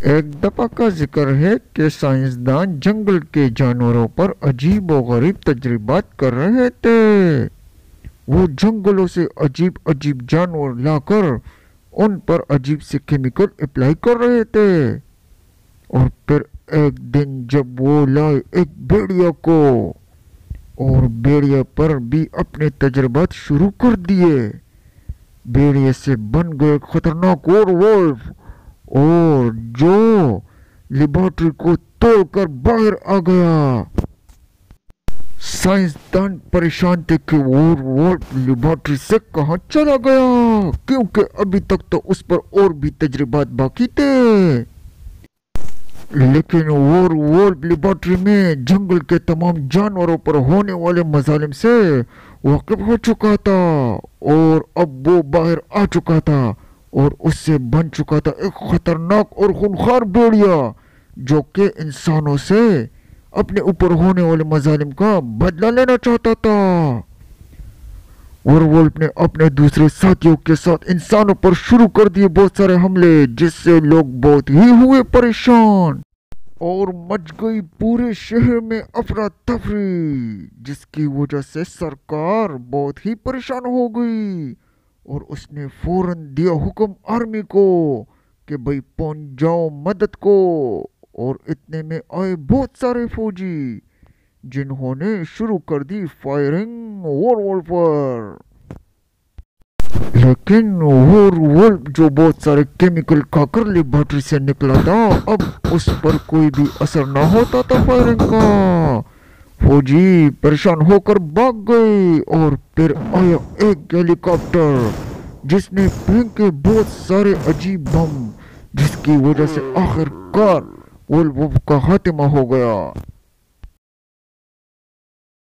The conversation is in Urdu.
ایک دفعہ کا ذکر ہے کہ سائنسدان جنگل کے جانوروں پر عجیب و غریب تجربات کر رہے تھے۔ وہ جنگلوں سے عجیب عجیب جانور لا کر ان پر عجیب سے کیمیکل اپلائی کر رہے تھے۔ اور پھر ایک دن جب وہ لائے ایک بھیڑیا کو اور بھیڑیا پر بھی اپنے تجربات شروع کر دیے، بھیڑیا سے بن گئے خطرناک وولف اور جو لیبارٹری کو توڑ کر باہر آ گیا۔ سائنسدان پریشان تھے کہ وولف لیبارٹری سے کہاں چلا گیا، کیونکہ ابھی تک تو اس پر اور بھی تجربات باقی تھے۔ لیکن وولف لیبارٹری میں جنگل کے تمام جانوروں پر ہونے والے مظالم سے واقف ہو چکا تھا اور اب وہ باہر آ چکا تھا اور اس سے بن چکا تھا ایک خطرناک اور خونخوار بھیڑیا جو کہ انسانوں سے اپنے اوپر ہونے والے مظالم کا بدلہ لینا چاہتا تھا۔ اور وولف نے اپنے دوسرے ساتھیوں کے ساتھ انسانوں پر شروع کر دیے بہت سارے حملے، جس سے لوگ بہت ہی ہوئے پریشان اور مچ گئی پورے شہر میں افراتفری، جس کی وجہ سے سرکار بہت ہی پریشان ہو گئی اور اس نے فوراً دیا حکم آرمی کو کہ بھائی پہنچ جاؤ مدد کو۔ اور اتنے میں آئے بہت سارے فوجی جنہوں نے شروع کر دی فائرنگ وولف پر۔ لیکن وولف جو بہت سارے کیمیکل کھا کر لیبارٹری سے نکلا تھا، اب اس پر کوئی بھی اثر نہ ہوتا تھا فائرنگ کا۔ فوجی پریشان ہو کر بھاگ گئے اور پھر آیا ایک ہیلی کاپٹر جس نے پھینکے بہت سارے عجیب بم، جس کی وجہ سے آخر کار وولف کا خاتمہ ہو گیا۔